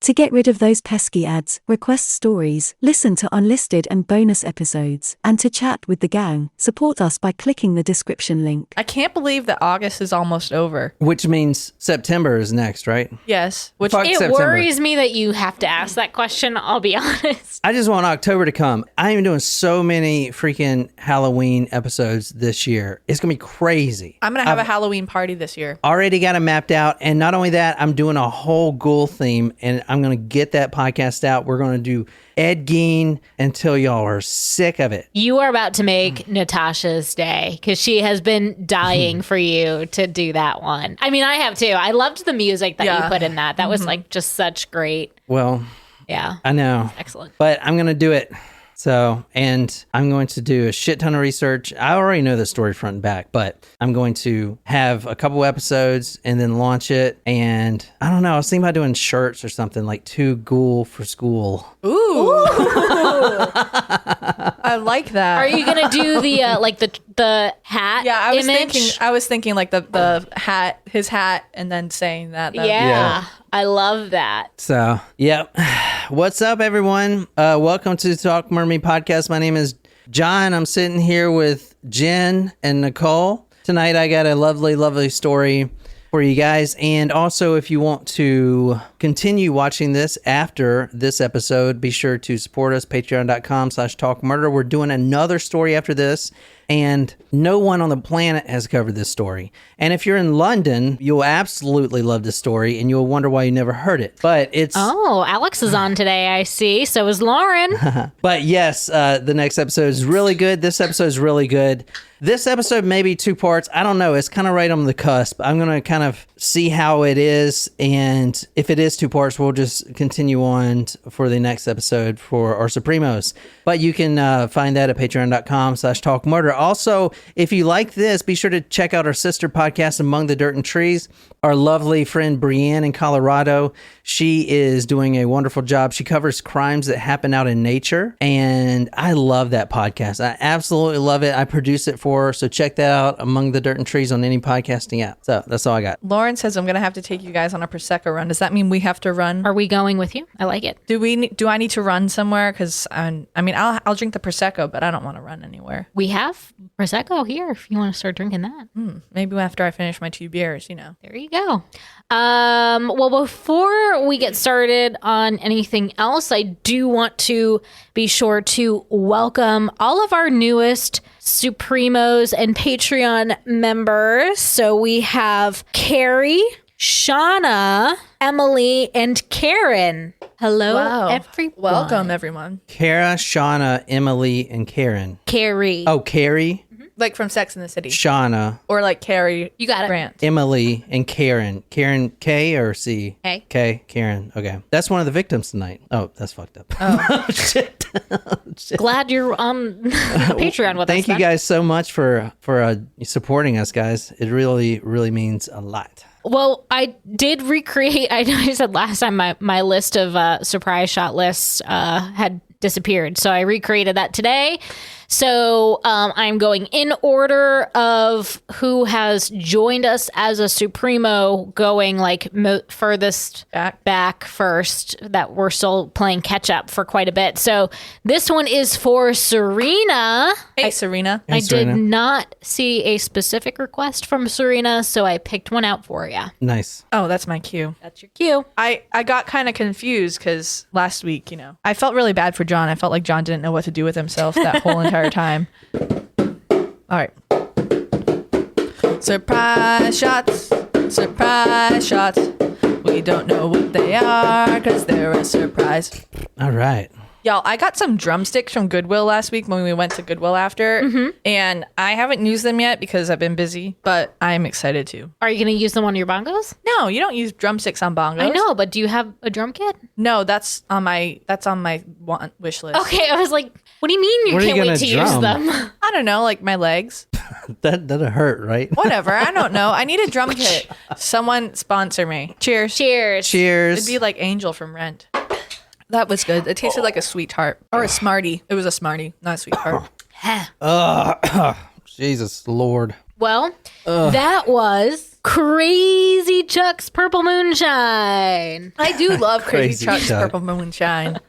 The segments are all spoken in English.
To get rid of those pesky ads, request stories, listen to unlisted and bonus episodes, and to chat with the gang, support us by clicking the description link. I can't believe that August is almost over. Which means September is next, right? Yes. Which Fuck It September. worries me that you have to ask that question, I'll be honest. I just want October to come. I am doing so many freaking Halloween episodes this year. It's going to be crazy. I'm going to have a Halloween party this year. Already got it mapped out. And not only that, I'm doing a whole ghoul theme and I'm going to get that podcast out. We're going to do Ed Gein until y'all are sick of it. You are about to make Natasha's day because she has been dying for you to do that one. I mean, I have too. I loved the music that you put in that. That was like just such great. Well, yeah. I know. Excellent. But I'm going to do it. So, and I'm going to do a shit ton of research. I already know the story front and back, but I'm going to have a couple episodes and then launch it. And I don't know, I was thinking about doing shirts or something like Too Ghoul for School. Ooh. I like that. Are you gonna do the like the hat? Yeah, image? I was thinking like the hat, his hat, and then saying that. Yeah, I love that. So, yep. What's up, everyone? Welcome to the Talk Mermaid Podcast. My name is John. I'm sitting here with Jen and Nicole. Tonight, I got a lovely, lovely story for you guys. And also, if you want to continue watching this after this episode, be sure to support us, patreon.com/talkmurder. We're doing another story after this. And no one on the planet has covered this story. And if you're in London, you'll absolutely love this story and you'll wonder why you never heard it. But it's... Oh, Alex is on today, I see. So is Lauren. But yes, the next episode is really good. This episode is really good. This episode may be 2 parts. I don't know. It's kind of right on the cusp. I'm going to kind of see how it is. And if it is 2 parts, we'll just continue on for the next episode for our Supremos. But you can find that at patreon.com/talkmurder. Also, if you like this, be sure to check out our sister podcast, Among the Dirt and Trees. Our lovely friend Brienne in Colorado, she is doing a wonderful job. She covers crimes that happen out in nature, and I love that podcast. I absolutely love it. I produce it for her, so check that out, Among the Dirt and Trees, on any podcasting app. So that's all I got. Lauren says I'm going to have to take you guys on a Prosecco run. Does that mean we have to run? Are we going with you? I like it. Do I need to run somewhere? Because I'll drink the Prosecco, but I don't want to run anywhere. We have Prosecco here if you want to start drinking that. Maybe after I finish my 2 beers, There you go. Well, before we get started on anything else, I do want to be sure to welcome all of our newest Supremos and Patreon members. So we have Carrie, Shauna, Emily, and Karen. Hello, everyone. Welcome, everyone. Kara, Shauna, Emily, and Karen. Carrie. Oh, Carrie, Like from Sex and the City. Shauna, Or like Carrie You got it. Grant. Emily, and Karen. Karen K or C? K. K, Karen. Okay. That's one of the victims tonight. Oh, that's fucked up. Oh, shit. Glad you're on Patreon with us. Thank you guys so much for supporting us, guys. It really, really means a lot. Well, I did recreate, I know I said last time my list of surprise shot lists had disappeared. So I recreated that today. So I'm going in order of who has joined us as a Supremo, going like furthest back first, that we're still playing catch up for quite a bit. So this one is for Serena. Hey, Serena. I Serena. did not see a specific request from Serena, so I picked one out for you. Nice. Oh, that's my cue. That's your cue. I got kind of confused because last week, I felt really bad for John. I felt like John didn't know what to do with himself that whole entire time. All right. Surprise shots. Surprise shots. We don't know what they are because they're a surprise. All right. Y'all, I got some drumsticks from Goodwill last week when we went to Goodwill after, and I haven't used them yet because I've been busy, but I'm excited to. Are you going to use them on your bongos? No, you don't use drumsticks on bongos. I know, but do you have a drum kit? No, that's on my wish list. Okay, I was like, what do you mean you What are you can't wait gonna to use drum? them? I don't know, like my legs. That'll hurt, right? Whatever, I don't know. I need a drum kit. Someone sponsor me. Cheers. Cheers. Cheers. It'd be like Angel from Rent. That was good. It tasted like a sweet tart. Or a Smartie. It was a Smartie, not a sweet tart. Jesus Lord. Well, that was Crazy Chuck's Purple Moonshine. I do love Crazy Crazy Chuck's Chuck. Purple Moonshine.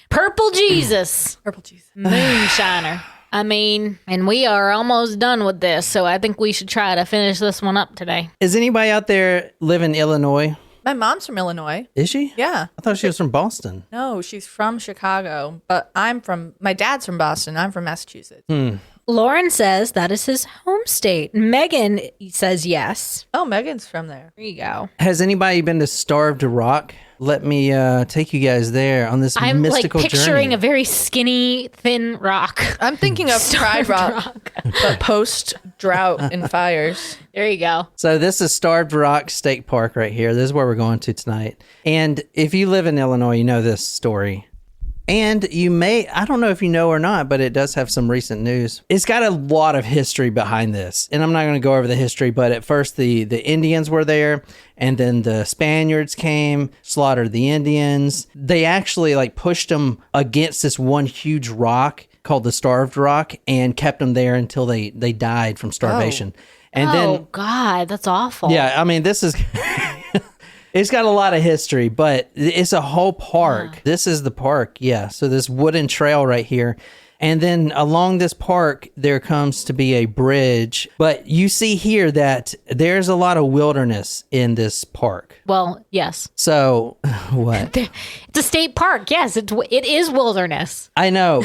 Purple Jesus. Purple Jesus. Moonshiner. I mean, and we are almost done with this, so I think we should try to finish this one up today. Is anybody out there live in Illinois? My mom's from Illinois. Is she? Yeah. I thought she was from Boston. No, she's from Chicago, but my dad's from Boston. I'm from Massachusetts. Lauren says that is his home state. Megan says yes. Oh, Megan's from there. There you go. Has anybody been to Starved Rock? Let me take you guys there on this I'm like mystical picturing journey. a very skinny, thin rock. I'm thinking of Pride Rock, but post drought and fires. There you go. So this is Starved Rock State Park right here. This is where we're going to tonight. And if you live in Illinois, you know this story. And you may, I don't know if you know or not, but it does have some recent news. It's got a lot of history behind this. And I'm not going to go over the history, but at first the Indians were there, and then the Spaniards came, slaughtered the Indians. They actually like pushed them against this one huge rock called the Starved Rock and kept them there until they died from starvation. And then, God, that's awful. yeah, I mean, this is... It's got a lot of history, but it's a whole park. Yeah. This is the park, yeah. So this wooden trail right here. And then along this park, there comes to be a bridge. But you see here that there's a lot of wilderness in this park. Well, yes. So, what? It's a state park. Yes, it is wilderness. I know.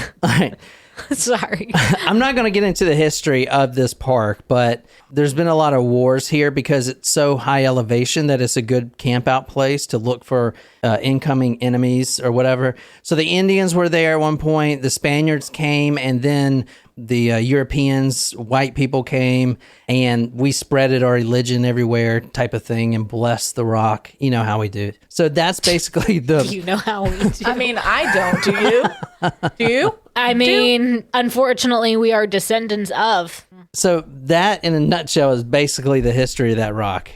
Sorry. I'm not going to get into the history of this park, but there's been a lot of wars here because it's so high elevation that it's a good camp out place to look for incoming enemies or whatever. So the Indians were there at one point, the Spaniards came, and then the Europeans, white people came, and we spreaded our religion everywhere type of thing and blessed the rock. You know how we do. So that's basically the... You know how we do. I mean, I don't. Do you? Do you? I mean, unfortunately, we are descendants of. So that, in a nutshell, is basically the history of that rock.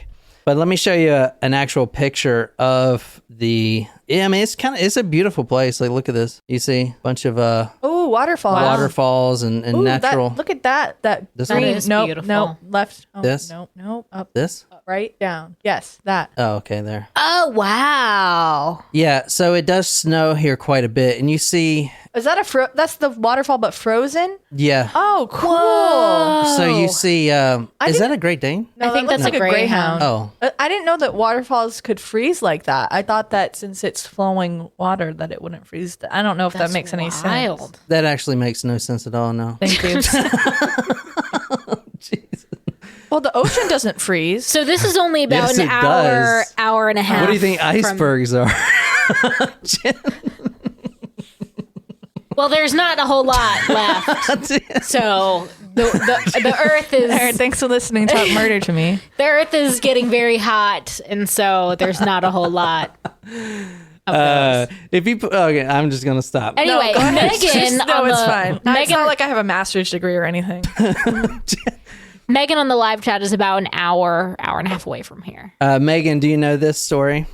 But let me show you an actual picture of the... Yeah, I mean, it's a beautiful place. Like, look at this. You see a bunch of Oh, waterfalls. waterfalls and Ooh, natural... look at that. That This green. one? That is Nope, beautiful. nope, left. Oh, This? Nope, nope. Up, This? right, down. Yes, that. Oh, okay, there. Oh, wow. Yeah, so it does snow here quite a bit. And you see... Is that that's the waterfall but frozen? Yeah. Oh, cool. So you see... is think- that a Great Dane? No, I think that that's looks a like greyhound. Oh. I didn't know that waterfalls could freeze like that. I thought that since it's flowing water that it wouldn't freeze. I don't know if that makes any sense. Wild. That actually makes no sense at all, no. Thank you. Well, the ocean doesn't freeze. So this is only about Yes, an it hour, does. hour and a half. What do you think from- icebergs are? Well, there's not a whole lot left. So the Earth is Aaron, thanks for listening to Talk Murder to me. the Earth is getting very hot, and so there's not a whole lot. If you put, okay, I'm just gonna stop. Anyway, go ahead. Megan. No, on it's the, fine. It's Megan, not like I have a master's degree or anything. Megan on the live chat is about an hour and a half away from here. Megan, do you know this story?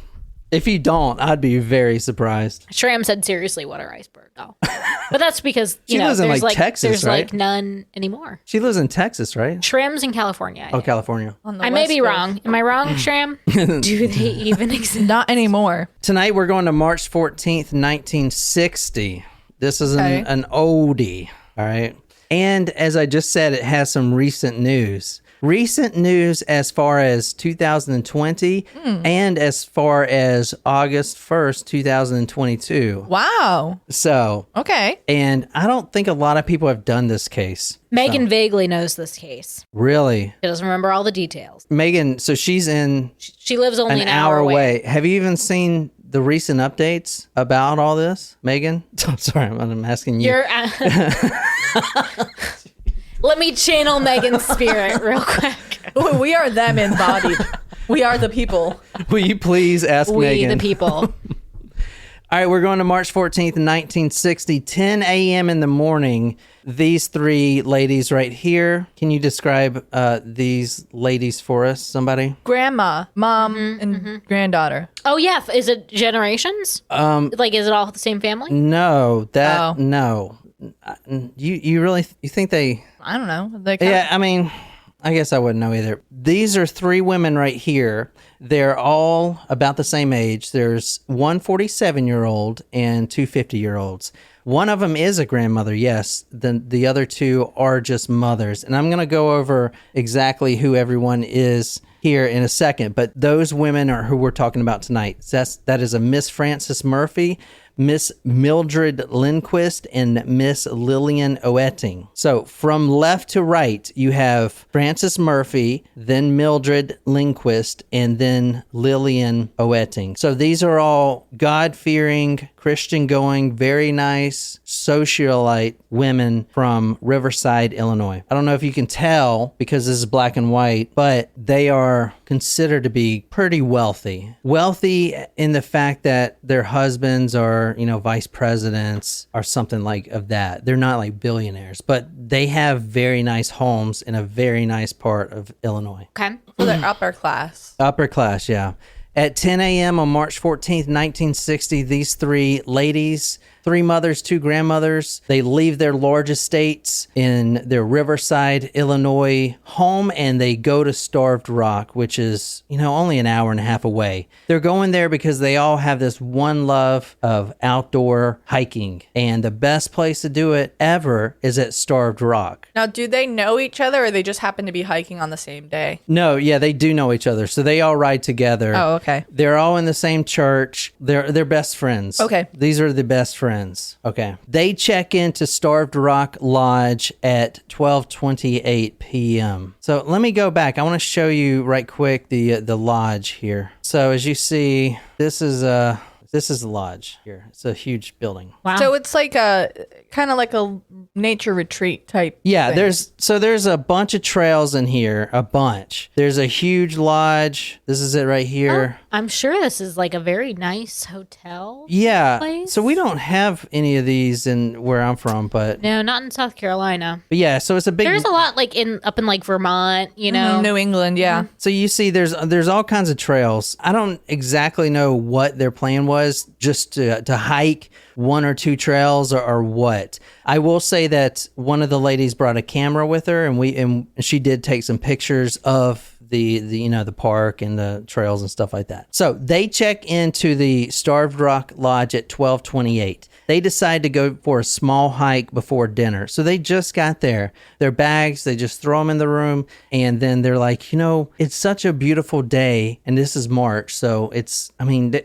If you don't, I'd be very surprised. Shram said, "Seriously, what are iceberg?" Oh, but that's because She lives in, there's like, Texas, there's right? like none anymore. She lives in Texas, right? Shrim's in California. I Oh, think. California. On the I may West be Coast. wrong. Am I wrong, Shram? Do they even exist? Not anymore. Tonight we're going to March 14th, 1960. This is Okay. an oldie, all right? And as I just said, it has some recent news. Recent news as far as 2020 and as far as August 1st, 2022. Wow. So, Okay. and I don't think a lot of people have done this case. Megan vaguely knows this case. Really? She doesn't remember all the details. Megan, so she's in She lives only an hour away. Have you even seen the recent updates about all this, Megan? I'm sorry, I'm asking you. You're. Let me channel Megan's spirit real quick. We are them embodied. We are the people. Will you please ask We Megan? the people. All right, we're going to March 14th, 1960, 10 a.m. in the morning. These three ladies right here. Can you describe these ladies for us, somebody? Grandma, mom, and granddaughter. Oh yeah, is it generations? Like is it all the same family? No, Oh. no. You really you think they... I don't know. They Yeah, I mean, I guess I wouldn't know either. These are 3 women right here. They're all about the same age. There's one 47-year-old and 2 50-year-olds. One of them is a grandmother, yes. The other 2 are just mothers. And I'm going to go over exactly who everyone is here in a second. But those women are who we're talking about tonight. That is a Miss Frances Murphy, Miss Mildred Lindquist, and Miss Lillian Oetting. So from left to right, you have Frances Murphy, then Mildred Lindquist, and then Lillian Oetting. So these are all God-fearing, Christian-going, very nice socialite women from Riverside, Illinois. I don't know if you can tell because this is black and white, but they are considered to be pretty wealthy. Wealthy in the fact that their husbands are, vice presidents or something like of that. They're not like billionaires, but they have very nice homes in a very nice part of Illinois. Okay. So they're upper class. Upper class, yeah. At 10 a.m. on March 14th, 1960, these 3 ladies, 3 mothers, 2 grandmothers, they leave their large estates in their Riverside, Illinois home, and they go to Starved Rock, which is, only an hour and a half away. They're going there because they all have this one love of outdoor hiking, and the best place to do it ever is at Starved Rock. Now, do they know each other, or they just happen to be hiking on the same day? No, yeah, they do know each other, so they all ride together. Oh, okay. They're all in the same church. They're best friends. Okay. These are the best friends. Okay. They check into Starved Rock Lodge at 12:28 p.m. So let me go back. I want to show you right quick the lodge here. So as you see, this is the lodge here. It's a huge building. Wow. So it's like a kind of like a nature retreat type. Yeah, thing. there's a bunch of trails in here, a bunch. There's a huge lodge. This is it right here. Oh, I'm sure this is like a very nice hotel. Yeah. place? So we don't have any of these in where I'm from, but No, not in South Carolina. yeah, so it's a big There's a lot like up in like Vermont, New England, yeah. So you see there's all kinds of trails. I don't exactly know what their plan was, just to hike 1 or 2 trails or what. I will say that one of the ladies brought a camera with her, and she did take some pictures of the park and the trails and stuff like that. So they check into the Starved Rock Lodge at 12:28. They decide to go for a small hike before dinner. So they just got there. Their bags, they just throw them in the room, and then they're like, it's such a beautiful day, and this is March, so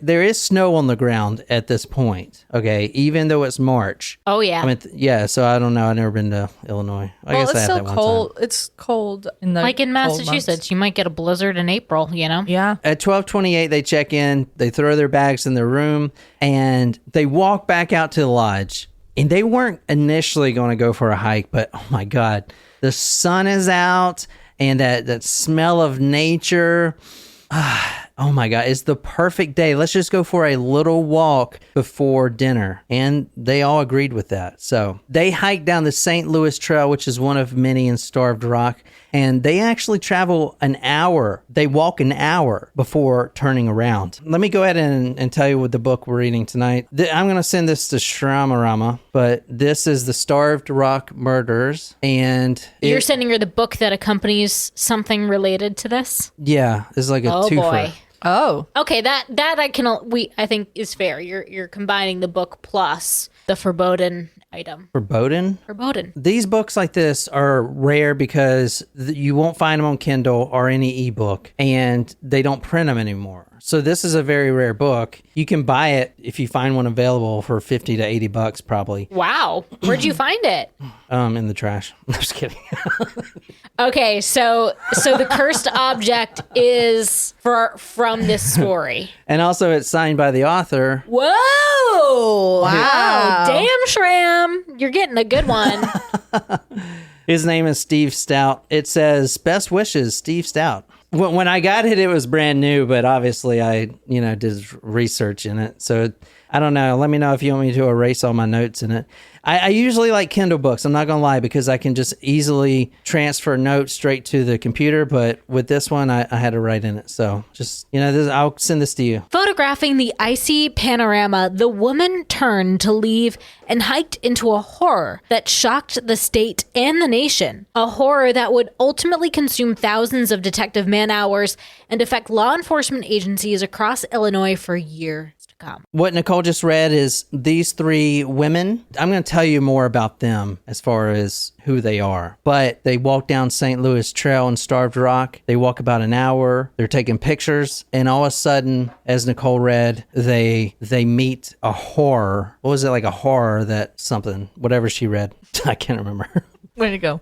there is snow on the ground at this point, okay, even though it's March. Oh, yeah. So I don't know. I've never been to Illinois. I guess I it's had still that one cold. time. It's cold in the Like in cold Massachusetts, months. you might get a blizzard in April, Yeah. At 12:28, they check in, they throw their bags in their room, and they walk back out to the lodge. And they weren't initially going to go for a hike, but oh my God, the sun is out and that smell of nature. Oh my God, it's the perfect day. Let's just go for a little walk before dinner. And they all agreed with that. So they hiked down the St. Louis Trail, which is one of many in Starved Rock. And they actually travel an hour. They walk an hour before turning around. Let me go ahead and tell you what the book we're reading tonight. I'm going to send this to Shramarama, but this is The Starved Rock Murders. And You're sending her the book that accompanies something related to this? yeah, this is like a Oh, twofer. boy. Oh. Okay, that I think is fair. You're combining the book plus the foreboding item. Foreboding? Foreboding. These books like this are rare because you won't find them on Kindle or any ebook, and they don't print them anymore. So this is a very rare book. You can buy it if you find one available for $50 to $80 probably. Wow. Where'd you find it? In the trash. I'm just kidding. Okay, so the cursed object is from this story. And also it's signed by the author. Whoa! Wow. Damn, Shram. You're getting a good one. His name is Steve Stout. It says, "Best wishes, Steve Stout." When I got it, it was brand new, but obviously I, did research in it. So I don't know. Let me know if you want me to erase all my notes in it. I usually like Kindle books. I'm not going to lie, because I can just easily transfer notes straight to the computer. But with this one, I had to write in it. So just, I'll send this to you. Photographing the icy panorama, the woman turned to leave and hiked into a horror that shocked the state and the nation. A horror that would ultimately consume thousands of detective man-hours and affect law enforcement agencies across Illinois for years to come. What Nicole just read is these 3 women. I'm going to tell you more about them as far as who they are. But they walk down St. Louis Trail in Starved Rock. They walk about an hour. They're taking pictures. And all of a sudden, as Nicole read, they meet a horror. What was it, like a horror that something, whatever she read? I can't remember. Way to go.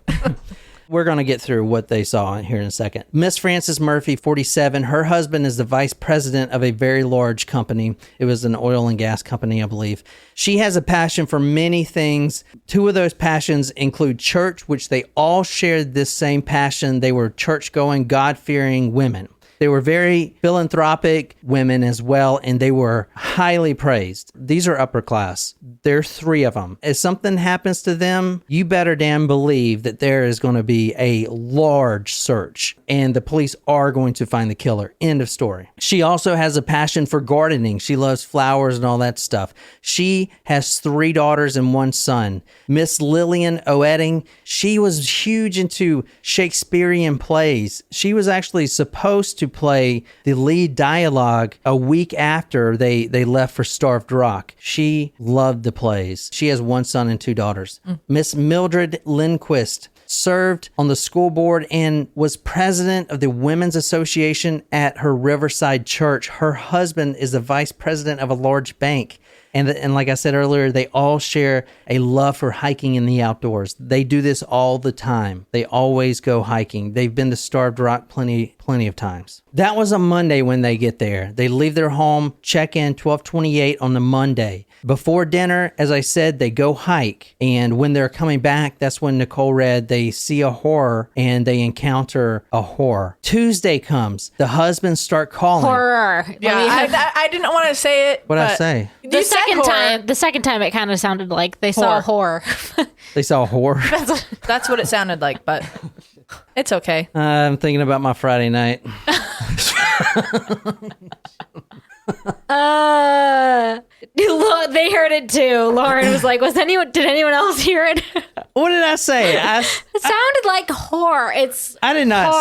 We're going to get through what they saw here in a second. Miss Frances Murphy, 47. Her husband is the vice president of a very large company. It was an oil and gas company, I believe. She has a passion for many things. 2 of those passions include church, which they all shared this same passion. They were church-going, God-fearing women. They were very philanthropic women as well, and they were highly praised. These are upper class. There are 3 of them. If something happens to them, you better damn believe that there is going to be a large search, and the police are going to find the killer. End of story. She also has a passion for gardening. She loves flowers and all that stuff. She has 3 daughters and 1 son. Miss Lillian Oetting, she was huge into Shakespearean plays. She was actually supposed to play the lead dialogue a week after they left for Starved Rock. She loved the plays. She has 1 son and 2 daughters. Miss Mildred Lindquist served on the school board and was president of the Women's Association at her Riverside church. Her husband is the vice president of a large bank. And like I said earlier, they all share a love for hiking in the outdoors. They do this all the time. They always go hiking. They've been to Starved Rock plenty of times. That was a Monday when they get there. They leave their home, check in 12:28 on the Monday. Before dinner, as I said, they go hike. And when they're coming back, that's when Nicole read, they see a horror and they encounter a horror. Tuesday comes. The husbands start calling. Horror. Yeah, I didn't want to say it. What'd I say? The second time it kind of sounded like they saw a horror. They saw a horror. That's what it sounded like, but it's okay. I'm thinking about my Friday night. They heard it too. Lauren was like, did anyone else hear it? What did I say? It sounded like horror. I did not.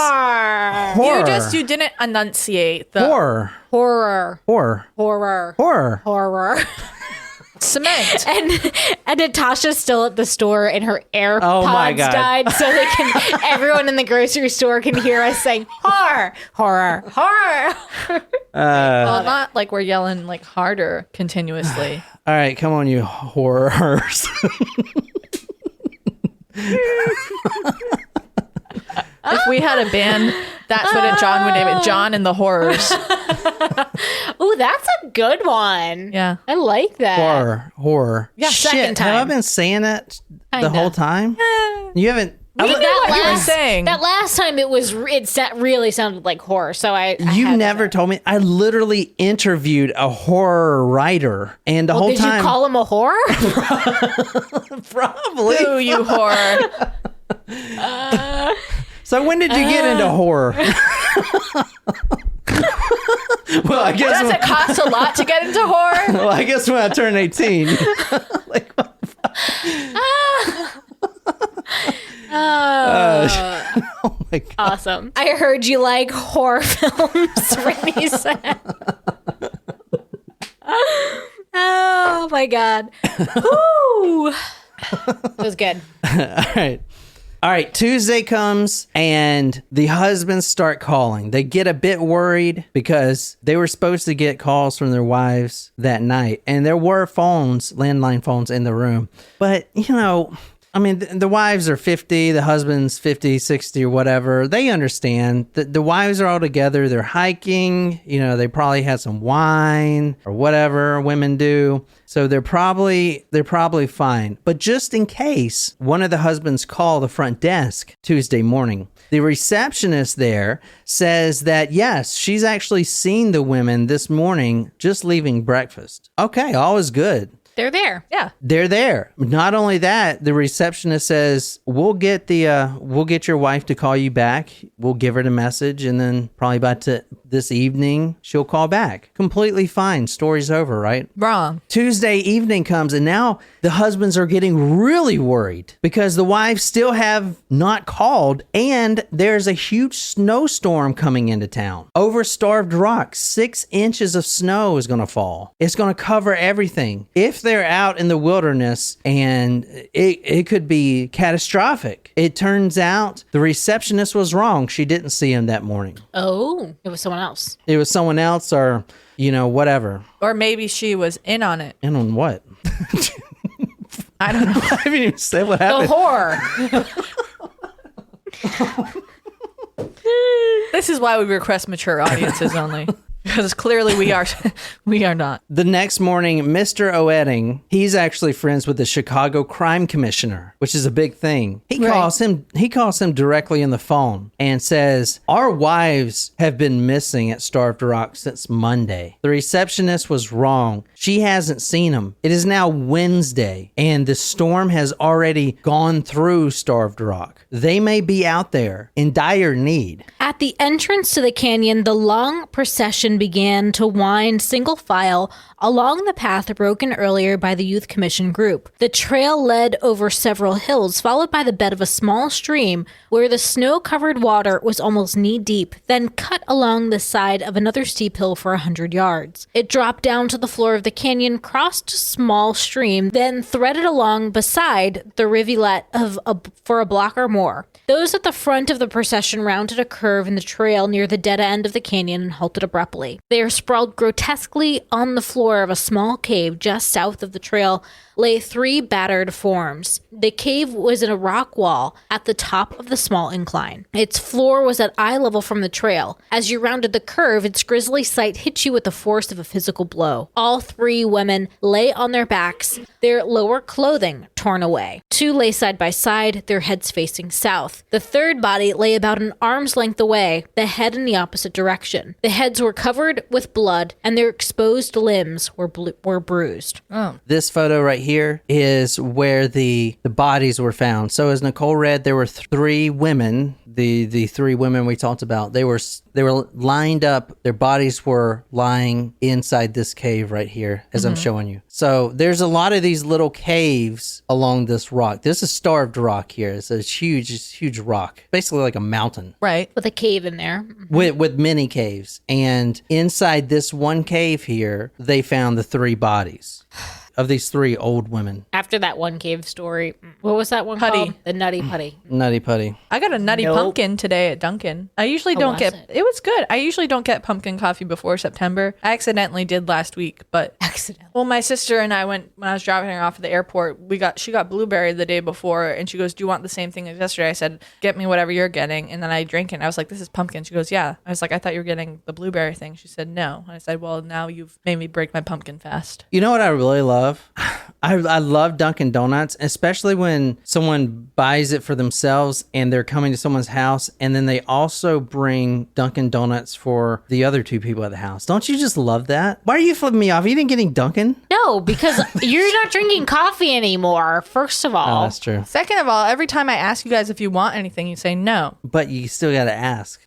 Horror. You didn't enunciate the horror. Cement. And Natasha's still at the store and her AirPods died, so everyone in the grocery store can hear us saying horror. Well, not like we're yelling like harder continuously. All right, come on, you horrors. If we had a band, that's what John would name it. John and the Horrors. Ooh, that's a good one. Yeah. I like that. Horror. Yeah, Shit, second time. have I been saying that the whole time? You haven't. That last time it really sounded like horror. So you never told me. I literally interviewed a horror writer, and the whole time. Did you call him a horror? Probably. Ooh, you horror. So when did you get into horror? Well, I guess does it cost a lot to get into horror? Well, I guess when I turned 18. Like, what the fuck? Oh my God. Awesome. I heard you like horror films, Brittany said. Oh my God. Woo. It was good. All right, Tuesday comes and the husbands start calling. They get a bit worried because they were supposed to get calls from their wives that night. And there were phones, landline phones in the room. But, I mean, the wives are 50, the husband's 50, 60 or whatever. They understand that the wives are all together. They're hiking. They probably had some wine or whatever women do. So they're probably fine. But just in case, one of the husbands called the front desk Tuesday morning. The receptionist there says that, yes, she's actually seen the women this morning just leaving breakfast. Okay, all is good. They're there. Yeah. They're there. Not only that, the receptionist says, we'll get your wife to call you back. We'll give her the message, and then probably this evening, she'll call back. Completely fine. Story's over, right? Wrong. Tuesday evening comes, and now the husbands are getting really worried because the wives still have not called, and there's a huge snowstorm coming into town. Over Starved Rock, 6 inches of snow is going to fall. It's going to cover everything. If they're out in the wilderness, and it could be catastrophic. It turns out the receptionist was wrong. She didn't see him that morning. Oh, it was someone else. It was someone else, or whatever. Or maybe she was in on it. In on what? I don't know. I haven't even said what The happened. horror. This is why we request mature audiences only. Because clearly we are not. The next morning, Mr. Oetting, he's actually friends with the Chicago Crime Commissioner, which is a big thing. He calls him directly on the phone and says, our wives have been missing at Starved Rock since Monday. The receptionist was wrong. She hasn't seen them. It is now Wednesday, and the storm has already gone through Starved Rock. They may be out there in dire need. At the entrance to the canyon, the long procession began to wind single file along the path broken earlier by the Youth Commission group. The trail led over several hills, followed by the bed of a small stream where the snow-covered water was almost knee-deep, then cut along the side of another steep hill for 100 yards. It dropped down to the floor of the canyon, crossed a small stream, then threaded along beside the rivulet for a block or more. Those at the front of the procession rounded a curve in the trail near the dead end of the canyon and halted abruptly. They are sprawled grotesquely on the floor of a small cave just south of the trail lay 3 battered forms. The cave was in a rock wall at the top of the small incline. Its floor was at eye level from the trail. As you rounded the curve, its grisly sight hit you with the force of a physical blow. All 3 women lay on their backs, their lower clothing torn away. 2 lay side by side, their heads facing south. The third body lay about an arm's length away, the head in the opposite direction. The heads were covered with blood, and their exposed limbs were bruised. Oh. This photo right here is where the bodies were found. So as Nicole read, there were 3 women. The 3 women we talked about, they were lined up. Their bodies were lying inside this cave right here, as I'm showing you. So there's a lot of these little caves along this rock. This is Starved Rock here. It's a huge rock, basically like a mountain. Right. With a cave in there. With many caves. And inside this one cave here, they found the 3 bodies of these 3 old women. After that one cave story, what was that one Putty. called? The Nutty Putty. Nutty Putty. I got a nutty pumpkin today at Dunkin'. I usually don't was get it? it was good. I usually don't get pumpkin coffee before September. I accidentally did last week, but Accident. well, my sister and I went when I was dropping her off at the airport. She got blueberry the day before, and she goes, "Do you want the same thing as yesterday?" I said, "Get me whatever you're getting." And then I drank it. And I was like, "This is pumpkin." She goes, "Yeah." I was like, "I thought you were getting the blueberry thing." She said, "No." And I said, "Well, now you've made me break my pumpkin fast." You know what I really love? I love Dunkin' Donuts, especially when someone buys it for themselves and they're coming to someone's house, and then they also bring Dunkin' Donuts for the other 2 people at the house. Don't you just love that? Why are you flipping me off? You didn't getting Dunkin'? No, because you're not drinking coffee anymore, first of Oh, all. that's true. Second of all, every time I ask you guys if you want anything, you say no. But you still got to ask.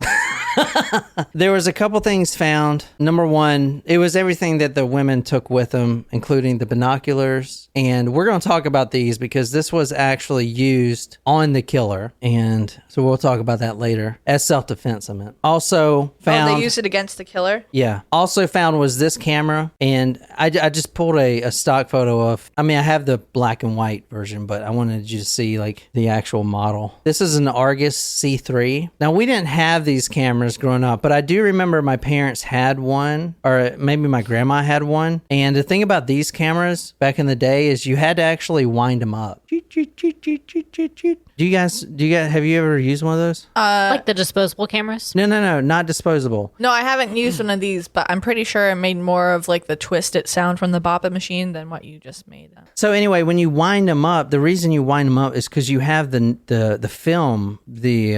There was a couple things found. Number 1, it was everything that the women took with them, including the binoculars. And we're going to talk about these because this was actually used on the killer. And so we'll talk about that later. As self-defense, I meant. Also found... Oh, they used it against the killer? Yeah. Also found was this camera. And I just pulled a a stock photo of, I have the black and white version, but I wanted you to see like the actual model. This is an Argus C3. Now, we didn't have these cameras growing up, but I do remember my parents had one, or maybe my grandma had one. And the thing about these cameras back in the day is you had to actually wind them up. Do you guys, have you ever used one of those? Like the disposable cameras? No, not disposable. No, I haven't used one of these, but I'm pretty sure it made more of like the twisted sound from the Bop It machine than what you just made. So anyway, when you wind them up, the reason you wind them up is because you have the film, the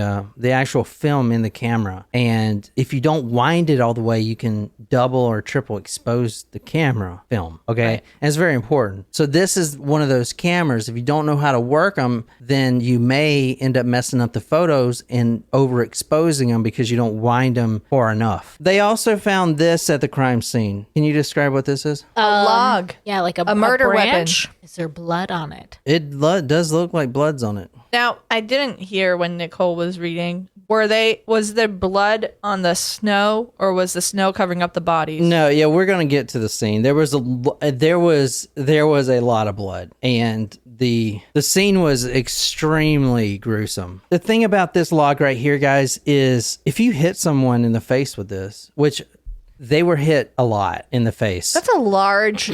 actual film in the camera, and if you don't wind it all the way, you can double or triple expose the camera film. Okay, right. And it's very important. So this is one of those cameras. If you don't know how to work them, then you may end up messing up the photos and overexposing them because you don't wind them far enough. They also found this at the crime scene. Can you describe what this is? A log. Yeah, like a murder branch. weapon. Is there blood on it? It does look like blood's on it. Now, I didn't hear when Nicole was reading. Was there blood on the snow, or was the snow covering up the bodies? No, yeah, we're gonna get to the scene. There was a lot of blood, and the scene was extremely gruesome. The thing about this log right here, guys, is if you hit someone in the face with this, which they were hit a lot in the face. That's a large...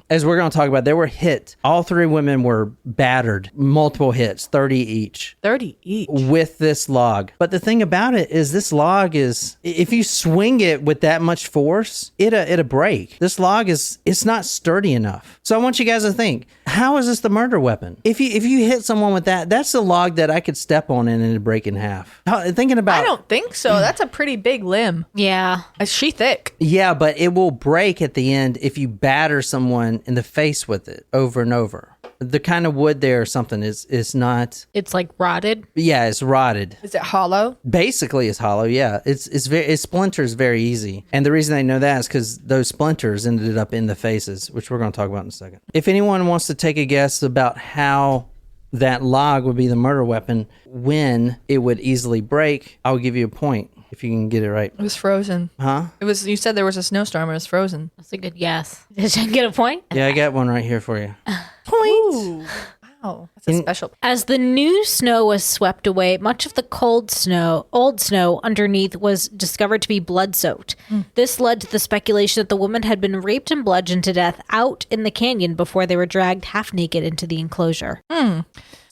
As we're going to talk about, they were hit. All three women were battered, multiple hits, 30 each. 30 each. With this log. But the thing about it is this log is, if you swing it with that much force, it'll break. This log it's not sturdy enough. So I want you guys to think, how is this the murder weapon? If you hit someone with that's a log that I could step on and it'd break in half. Thinking about... I don't think so. That's a pretty big limb. Yeah. Is she thick? Yeah, but it will break at the end if you batter someone in the face with it over and over. The kind of wood there or something is not... It's like rotted? Yeah, it's rotted. Is it hollow? Basically, it's hollow, yeah. It splinters very easy. And the reason I know that is because those splinters ended up in the faces, which we're going to talk about in a second. If anyone wants to take a guess about how that log would be the murder weapon, when it would easily break, I'll give you a point. If you can get it right. It was frozen. Huh? You said there was a snowstorm. It was frozen. That's a good guess. Did you get a point? Yeah, I got one right here for you. Point. Wow. That's a special. As the new snow was swept away, much of the old snow underneath was discovered to be blood-soaked. This led to the speculation that the woman had been raped and bludgeoned to death out in the canyon before they were dragged half-naked into the enclosure.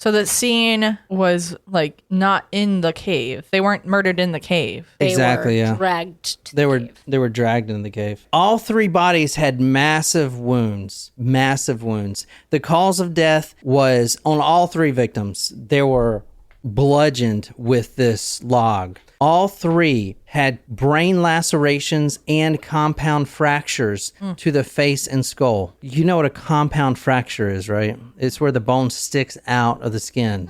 So the scene was like not in the cave. They weren't murdered in the cave. They exactly, were yeah. Dragged to the cave. They were dragged in the cave. All three bodies had massive wounds. Massive wounds. The cause of death was on all three victims. They were bludgeoned with this log. All three had brain lacerations and compound fractures to the face and skull. You know what a compound fracture is, right? It's where the bone sticks out of the skin.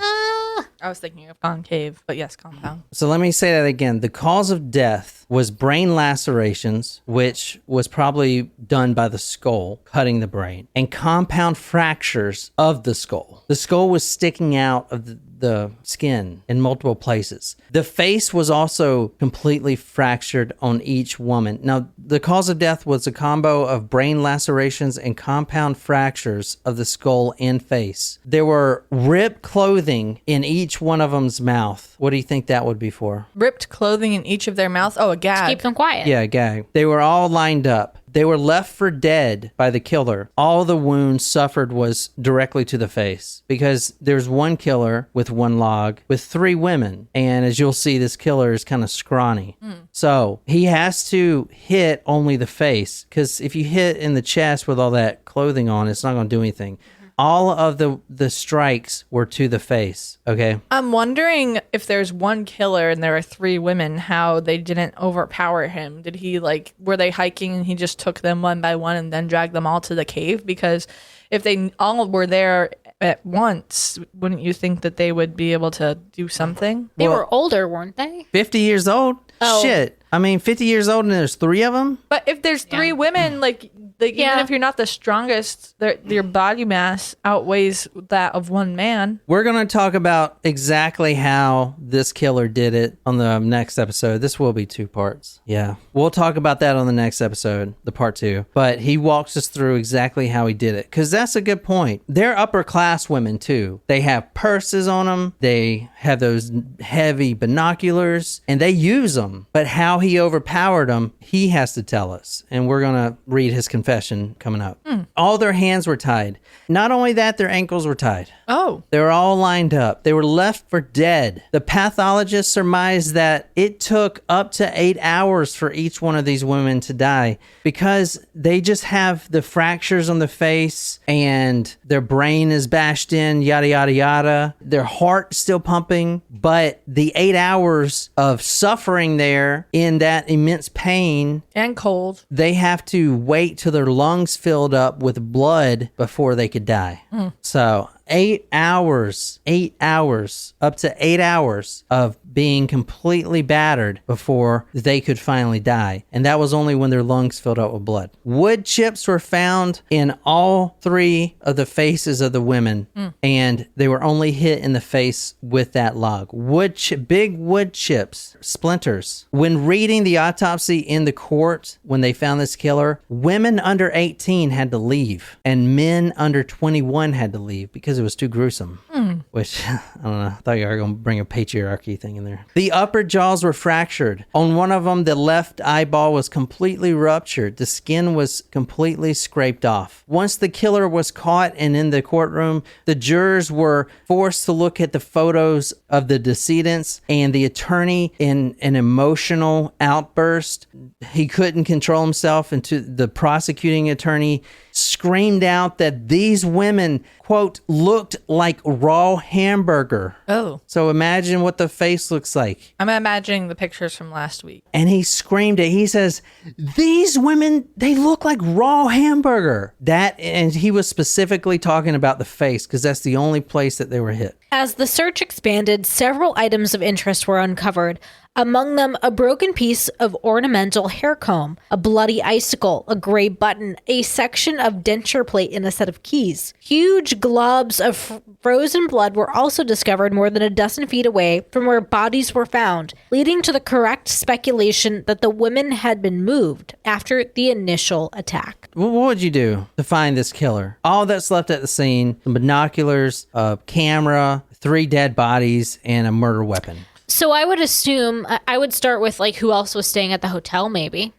I was thinking of concave, but yes, compound. So let me say that again. The cause of death was brain lacerations, which was probably done by the skull, cutting the brain, and compound fractures of the skull. The skull was sticking out of the skin in multiple places. The face was also completely fractured on each woman. Now, the cause of death was a combo of brain lacerations and compound fractures of the skull and face. There were ripped clothing in each one of them's mouth. What do you think that would be for? Ripped clothing in each of their mouths? Oh, a gag. Keep them quiet. Yeah, a gag. They were all lined up. They were left for dead by the killer. All the wounds suffered was directly to the face because there's one killer with one log with three women. And as you'll see, this killer is kind of scrawny. So he has to hit only the face because if you hit in the chest with all that clothing on, it's not going to do anything. All of the strikes were to the face, okay? I'm wondering if there's one killer and there are three women, how they didn't overpower him. Did he, were they hiking and he just took them one by one and then dragged them all to the cave? Because if they all were there at once, wouldn't you think that they would be able to do something? They were older, weren't they? 50 years old? Oh. Shit. 50 years old and there's three of them? But if there's three women, Like, even if you're not the strongest, your body mass outweighs that of one man. We're going to talk about exactly how this killer did it on the next episode. This will be 2 parts. Yeah. We'll talk about that on the next episode, the part 2. But he walks us through exactly how he did it. Because that's a good point. They're upper class women, too. They have purses on them. They have those heavy binoculars. And they use them. But how he overpowered them, he has to tell us. And we're going to read his confession coming up. All their hands were tied. Not only that, their ankles were tied. Oh. They were all lined up. They were left for dead. The pathologist surmised that it took up to 8 hours for each one of these women to die because they just have the fractures on the face and their brain is bashed in, yada, yada, yada. Their heart still pumping, but the 8 hours of suffering there in that immense pain and cold, they have to wait till their lungs filled up with blood before they could die. So 8 hours, up to 8 hours of being completely battered before they could finally die. And that was only when their lungs filled up with blood. Wood chips were found in all 3 of the faces of the women, and they were only hit in the face with that log. Big wood chips, splinters. When reading the autopsy in the court, when they found this killer, women under 18 had to leave, and men under 21 had to leave because it was too gruesome. Which, I don't know, I thought you were going to bring a patriarchy thing in there. The upper jaws were fractured. On one of them, the left eyeball was completely ruptured. The skin was completely scraped off. Once the killer was caught and in the courtroom, the jurors were forced to look at the photos of the decedents, and the attorney, in an emotional outburst, he couldn't control himself, and the prosecuting attorney screamed out that these women, quote, looked like raw hamburger. Oh. So imagine what the face looks like. I'm imagining the pictures from last week. And he screamed it. He says, these women, they look like raw hamburger. And he was specifically talking about the face because that's the only place that they were hit. As the search expanded, several items of interest were uncovered. Among them, a broken piece of ornamental hair comb, a bloody icicle, a gray button, a section of denture plate, and a set of keys. Huge globs of frozen blood were also discovered more than a dozen feet away from where bodies were found, leading to the correct speculation that the women had been moved after the initial attack. What would you do to find this killer? All that's left at the scene, some binoculars, a camera, 3 dead bodies, and a murder weapon. So I would assume, I would start with like who else was staying at the hotel maybe.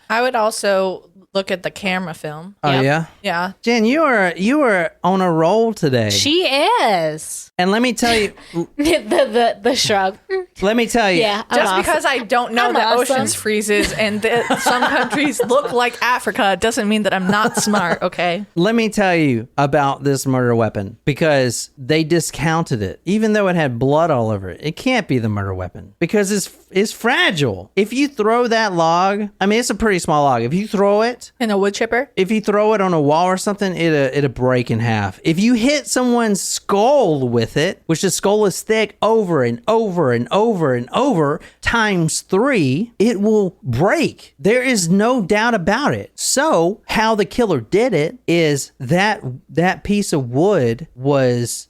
I would also look at the camera film. Oh, yeah? Yeah. Jen, you are on a roll today. She is. And let me tell you... the shrug. Let me tell you. Yeah, Just because I don't know I'm that awesome. oceans freezes and that some countries look like Africa doesn't mean that I'm not smart, okay? Let me tell you about this murder weapon because they discounted it. Even though it had blood all over it, it can't be the murder weapon because it's fragile. If you throw that log, I mean, it's a pretty small log. If you throw it, In a wood chipper? if you throw it on a wall or something, it'll break in half. If you hit someone's skull with it, which the skull is thick, over and over and over and over times 3, it will break. There is no doubt about it. So how the killer did it is that piece of wood was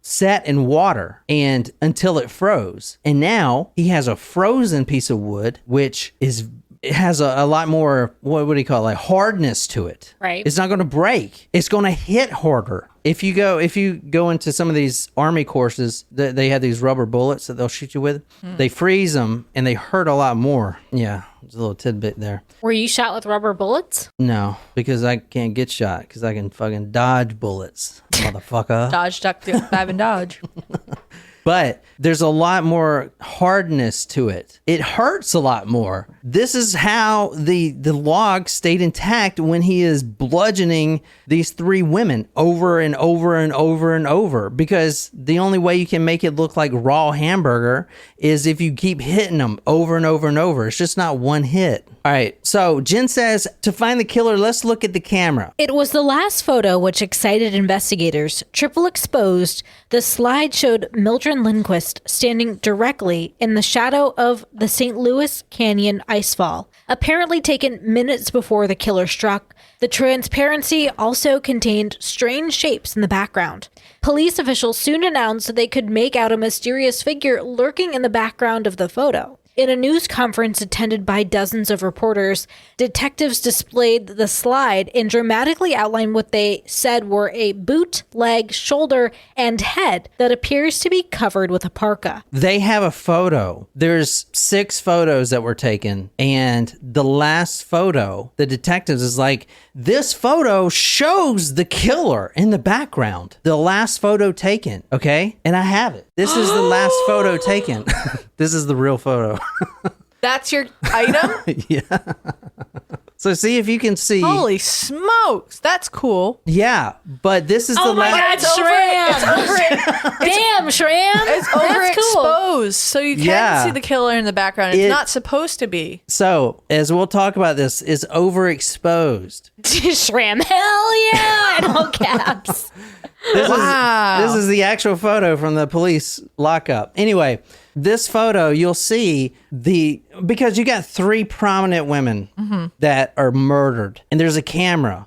set in water and until it froze. And now he has a frozen piece of wood, which it has a lot more, what do you call it, like hardness to it. Right. It's not going to break. It's going to hit harder. If you go into some of these army courses, they have these rubber bullets that they'll shoot you with. They freeze them and they hurt a lot more. Yeah, there's a little tidbit there. Were you shot with rubber bullets? No, because I can't get shot because I can fucking dodge bullets, motherfucker. Dodge, duck, dive, and dodge. But there's a lot more hardness to it. It hurts a lot more. This is how the log stayed intact when he is bludgeoning these 3 women over and over and over and over, because the only way you can make it look like raw hamburger is if you keep hitting them over and over and over. It's just not one hit. All right, so Jen says, to find the killer, let's look at the camera. It was the last photo which excited investigators. Triple exposed, the slide showed Mildred Lillian Lindquist standing directly in the shadow of the St. Louis Canyon icefall, apparently taken minutes before the killer struck. The transparency also contained strange shapes in the background. Police officials soon announced that they could make out a mysterious figure lurking in the background of the photo. In a news conference attended by dozens of reporters, detectives displayed the slide and dramatically outlined what they said were a boot, leg, shoulder, and head that appears to be covered with a parka. They have a photo. There's 6 photos that were taken, and the last photo, the detectives is like, this photo shows the killer in the background. The last photo taken, okay? And I have it. This is the last photo taken. This is the real photo. That's your item? Yeah. So see if you can see. Holy smokes. That's cool. Yeah, but this is the last. Oh my God, Shram! Damn, Shram! It's overexposed, so you can see the killer in the background. It's not supposed to be. So, as we'll talk about this, is overexposed. Shram, hell yeah! In all caps. This is the actual photo from the police lockup. Anyway, this photo, you'll see because you got 3 prominent women that are murdered, and there's a camera.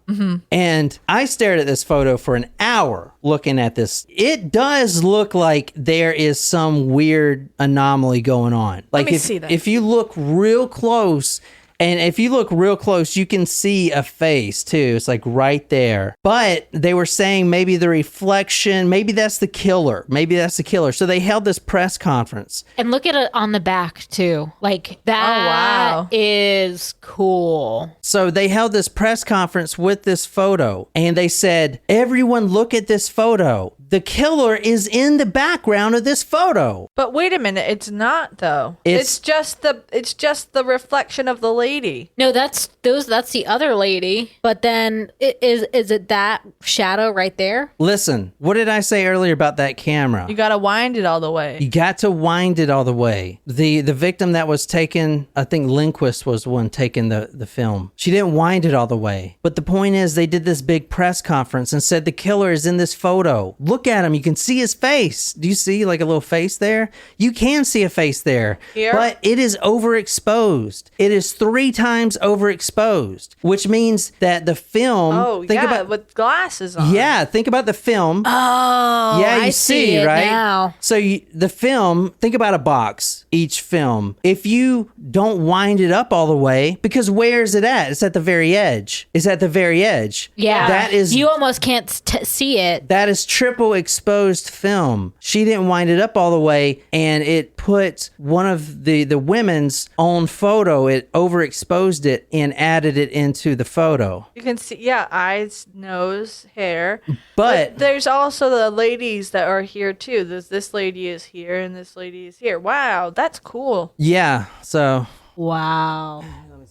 And I stared at this photo for an hour looking at this. It does look like there is some weird anomaly going on. Like, Let me see that. If you look real close, and if you look real close, you can see a face too. It's like right there. But they were saying maybe the reflection, maybe that's the killer. Maybe that's the killer. So they held this press conference. And look at it on the back too. Like that is cool. So they held this press conference with this photo, and they said, everyone look at this photo. The killer is in the background of this photo. But wait a minute, it's not though. It's just the reflection of the lady. No, that's the other lady. But then is it that shadow right there? Listen, what did I say earlier about that camera? You gotta wind it all the way. You got to wind it all the way. The victim that was taken, I think Lindquist was the one taking the film. She didn't wind it all the way. But the point is, they did this big press conference and said the killer is in this photo. Look at him. You can see his face. Do you see like a little face there? You can see a face there. Here? But it is overexposed. It is 3 times overexposed, which means that the film... with glasses on. Yeah, think about the film. Oh, yeah, you I see it right now. So the film, think about a box, each film. If you don't wind it up all the way, because where is it at? It's at the very edge. It's at the very edge. Yeah, that is, you almost can't see it. That is triple exposed film. She didn't wind it up all the way, and it put one of the women's own photo, it overexposed it and added it into the photo. You can see, eyes, nose, hair. But there's also the ladies that are here too. This lady is here and this lady is here. Wow, that's cool. yeah, so...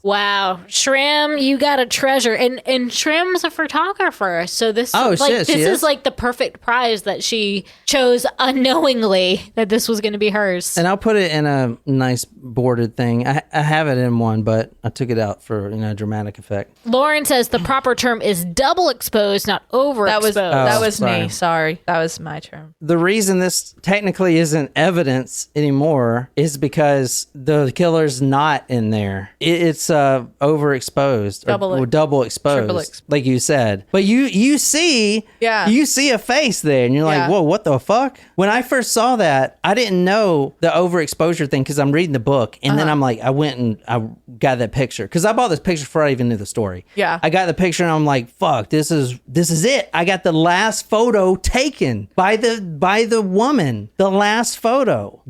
Wow, Shram, you got a treasure, and Shram's a photographer, so this is like the perfect prize that she chose unknowingly that this was going to be hers. And I'll put it in a nice boarded thing. I have it in one, but I took it out for dramatic effect. Lauren says the proper term is double exposed, not overexposed. That was sorry. me. Sorry, that was my term. The reason this technically isn't evidence anymore is because the killer's not in there. It's overexposed or double exposed, like you said. But you see a face there, and you're like, whoa, what the fuck? When I first saw that, I didn't know the overexposure thing because I'm reading the book, and then I'm like, I went and I got that picture because I bought this picture before I even knew the story. Yeah, I got the picture, and I'm like, fuck, this is it. I got the last photo taken by the woman. The last photo,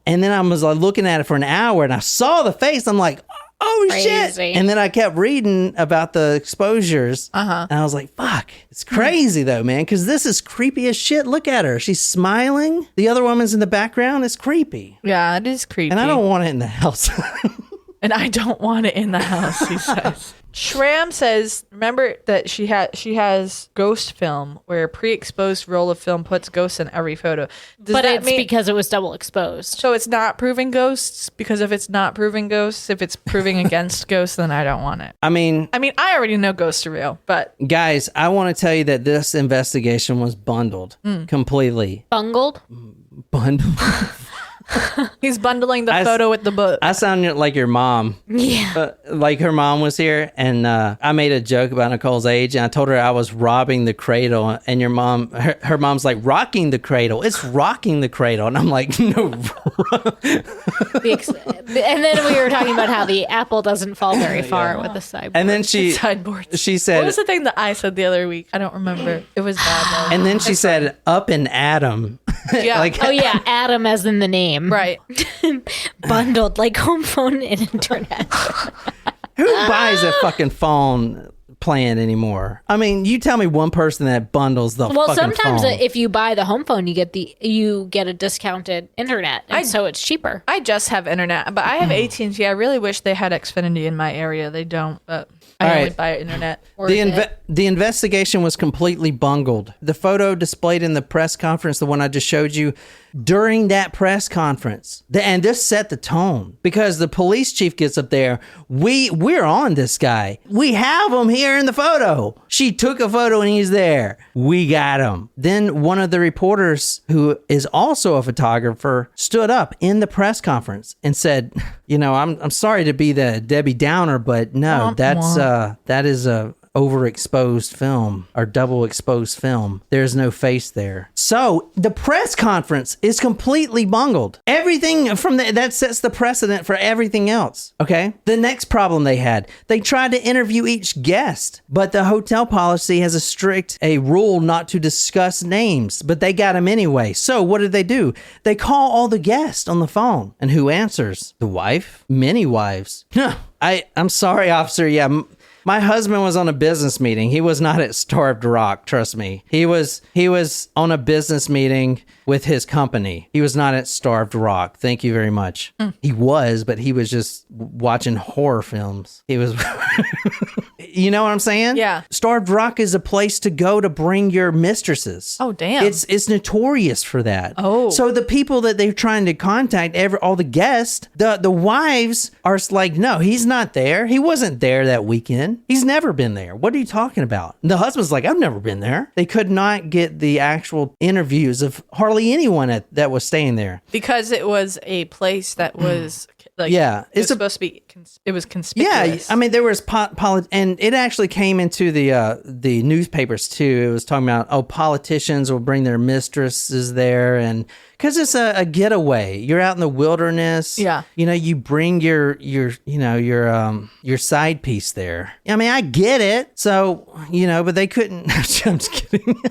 and then I was like looking at it for an hour, and I saw the face. I'm like, oh shit. And then I kept reading about the exposures. And I was like, fuck, it's crazy though, man, because this is creepy as shit. Look at her. She's smiling. The other woman's in the background. It's creepy. Yeah, it is creepy. And I don't want it in the house. and I don't want it in the house, he says. Shram says, remember that she has ghost film where a pre-exposed roll of film puts ghosts in every photo. But it's because it was double exposed. So it's not proving ghosts? Because if it's not proving ghosts, if it's proving against ghosts, then I don't want it. I mean, I already know ghosts are real, but... Guys, I want to tell you that this investigation was bundled completely. Bungled? Bundled? He's bundling the photo with the book. I sound like your mom. Yeah. Like her mom was here, and I made a joke about Nicole's age, and I told her I was robbing the cradle, and your mom, her mom's like, rocking the cradle. It's rocking the cradle. And I'm like, no. And then we were talking about how the apple doesn't fall very far with the sideboard. And then she said, what was the thing that I said the other week? I don't remember. It was bad though. And then she said, up and Adam. Yeah. Oh yeah, Adam as in the name. Right. Bundled like home phone and internet. Who buys a fucking phone plan anymore? I mean, you tell me one person that bundles the well, fucking sometimes phone. if you buy the home phone, you get a discounted internet, and so it's cheaper. I just have internet, but I have AT&T. I really wish they had Xfinity in my area. They don't, but I only buy internet. The investigation was completely bungled. The photo displayed in the press conference, the one I just showed you, during that press conference, and this set the tone because the police chief gets up there. We're on this guy. We have him here in the photo. She took a photo and he's there. We got him. Then one of the reporters, who is also a photographer, stood up in the press conference and said, I'm sorry to be the Debbie Downer, but no, that is a overexposed film or double exposed film. There's no face there. So the press conference is completely bungled. Everything from that sets the precedent for everything else. Okay. The next problem they had, they tried to interview each guest, but the hotel policy has a rule not to discuss names, but they got them anyway. So what did they do? They call all the guests on the phone, and who answers? The wife? Many wives. I'm sorry, officer. Yeah. My husband was on a business meeting. He was not at Starved Rock, trust me. He was on a business meeting with his company. He was not at Starved Rock. Thank you very much. He was, but he was just watching horror films. He was... You know what I'm saying? Yeah. Starved Rock is a place to go to bring your mistresses. Oh, damn. It's notorious for that. Oh. So the people that they're trying to contact, all the guests, the wives are like, no, he's not there. He wasn't there that weekend. He's never been there. What are you talking about? And the husband's like, I've never been there. They could not get the actual interviews of hardly anyone that was staying there. Because it was a place that was... it's supposed to be. It was conspicuous. Yeah, I mean, there was and it actually came into the newspapers too. It was talking about politicians will bring their mistresses there, and because it's a getaway. You're out in the wilderness. Yeah, you bring your side piece there. I mean, I get it. So but they couldn't. I'm just kidding.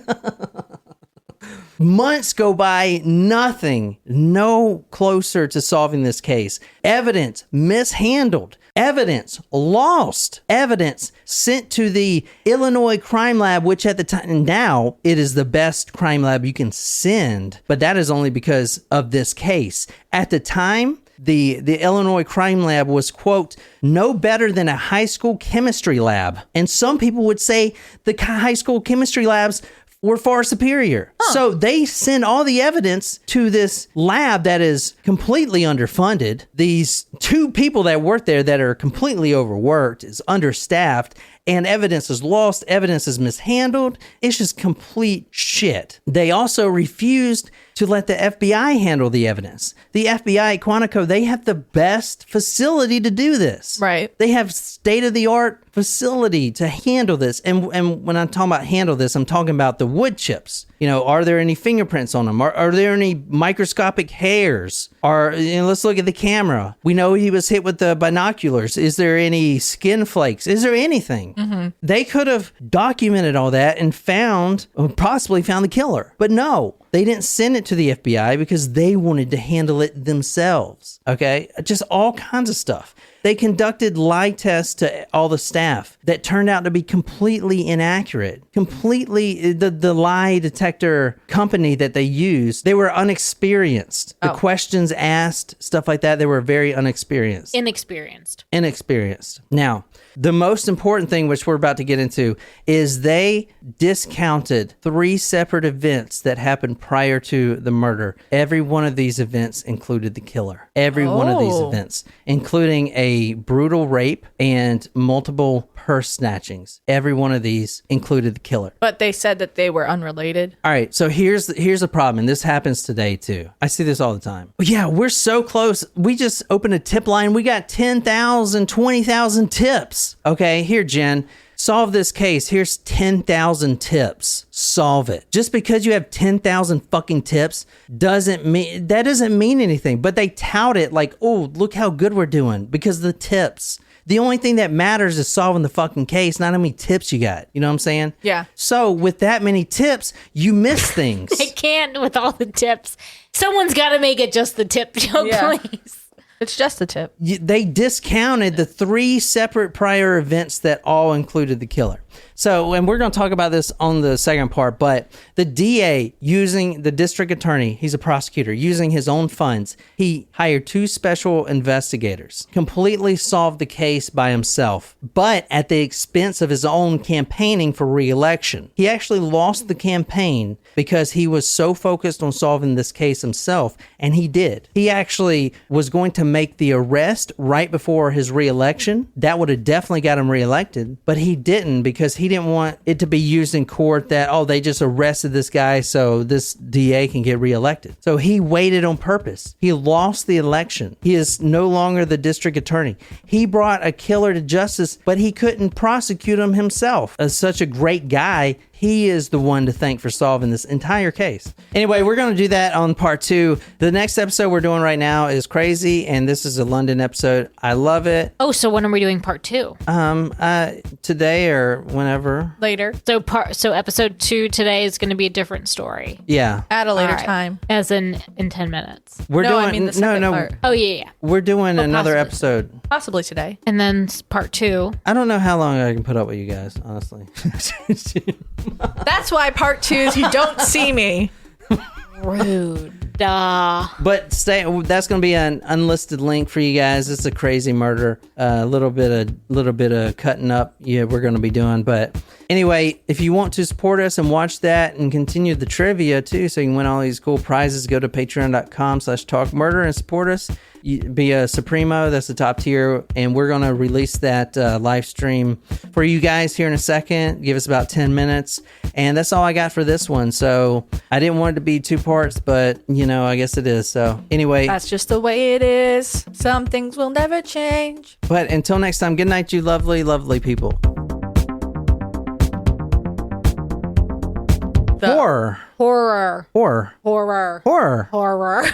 Months go by, nothing, no closer to solving this case. Evidence mishandled, evidence lost, evidence sent to the Illinois Crime Lab, which at the time, now it is the best crime lab you can send, but that is only because of this case. At the time, the Illinois Crime Lab was, quote, no better than a high school chemistry lab. And some people would say the high school chemistry labs were far superior. So they send all the evidence to this lab that is completely underfunded. These two people that work there that are completely overworked, is understaffed, and evidence is lost, evidence is mishandled. It's just complete shit. They also refused to let the FBI handle the evidence. The FBI at Quantico, they have the best facility to do this. Right. They have state-of-the-art facility to handle this. And when I'm talking about handle this, I'm talking about the wood chips. Are there any fingerprints on them? Are there any microscopic hairs? Let's look at the camera. We know he was hit with the binoculars. Is there any skin flakes? Is there anything? Mm-hmm. They could have documented all that and possibly found the killer. But no, they didn't send it to the FBI because they wanted to handle it themselves. Okay? Just all kinds of stuff. They conducted lie tests to all the staff that turned out to be completely inaccurate. Completely, the lie detector company that they used, they were unexperienced. The questions asked, stuff like that, they were very unexperienced. Inexperienced. Now, the most important thing, which we're about to get into, is they discounted 3 separate events that happened prior to the murder. Every one of these events included the killer. Every one of these events, including a brutal rape and multiple purse snatchings. Every one of these included the killer. But they said that they were unrelated. All right, so here's the problem, and this happens today too. I see this all the time. Yeah, we're so close. We just opened a tip line. We got 10,000, 20,000 tips. Okay, here, Jen. Solve this case. Here's 10,000 tips. Solve it. Just because you have 10,000 fucking tips doesn't mean anything. But they tout it like, oh, look how good we're doing because of the tips. The only thing that matters is solving the fucking case, not how many tips you got. You know what I'm saying? Yeah. So with that many tips, you miss things. I can't with all the tips. Someone's got to make it just the tip joke, please. It's just a tip. They discounted the 3 separate prior events that all included the killer. So, and we're going to talk about this on the second part, but the DA using the district attorney, he's a prosecutor, using his own funds, he hired 2 special investigators, completely solved the case by himself, but at the expense of his own campaigning for re-election. He actually lost the campaign because he was so focused on solving this case himself, and he did. He actually was going to make the arrest right before his re-election. That would have definitely got him re-elected, but he didn't because he didn't want it to be used in court that, oh, they just arrested this guy so this DA can get reelected. So he waited on purpose. He lost the election. He is no longer the district attorney. He brought a killer to justice, but he couldn't prosecute him himself. As such a great guy, he is the one to thank for solving this entire case. Anyway, we're going to do that on part 2. The next episode we're doing right now is crazy, and this is a London episode. I love it. Oh, so when are we doing part 2? Today or whenever. Later. So episode 2 today is going to be a different story. Yeah. At a later All right. time. As in 10 minutes. We're No, doing I mean the second part. Oh, yeah. We're doing another possibly. episode. Possibly today. And then part 2. I don't know how long I can put up with you guys, honestly. That's why part 2 is you don't see me. Rude. Duh. But that's going to be an unlisted link for you guys. It's a crazy murder. A little bit of cutting up. Yeah, we're going to be doing. But anyway, if you want to support us and watch that and continue the trivia too, so you can win all these cool prizes, go to patreon.com/talkmurder and support us. Be a Supremo, that's the top tier, and we're going to release that live stream for you guys here in a second. Give us about 10 minutes, and that's all I got for this one. So I didn't want it to be 2 parts, but I guess it is. So anyway, That's just the way it is. Some things will never change. but until next time, good night, you lovely, lovely people. The Horror. Horror. Horror. Horror. Horror. Horror.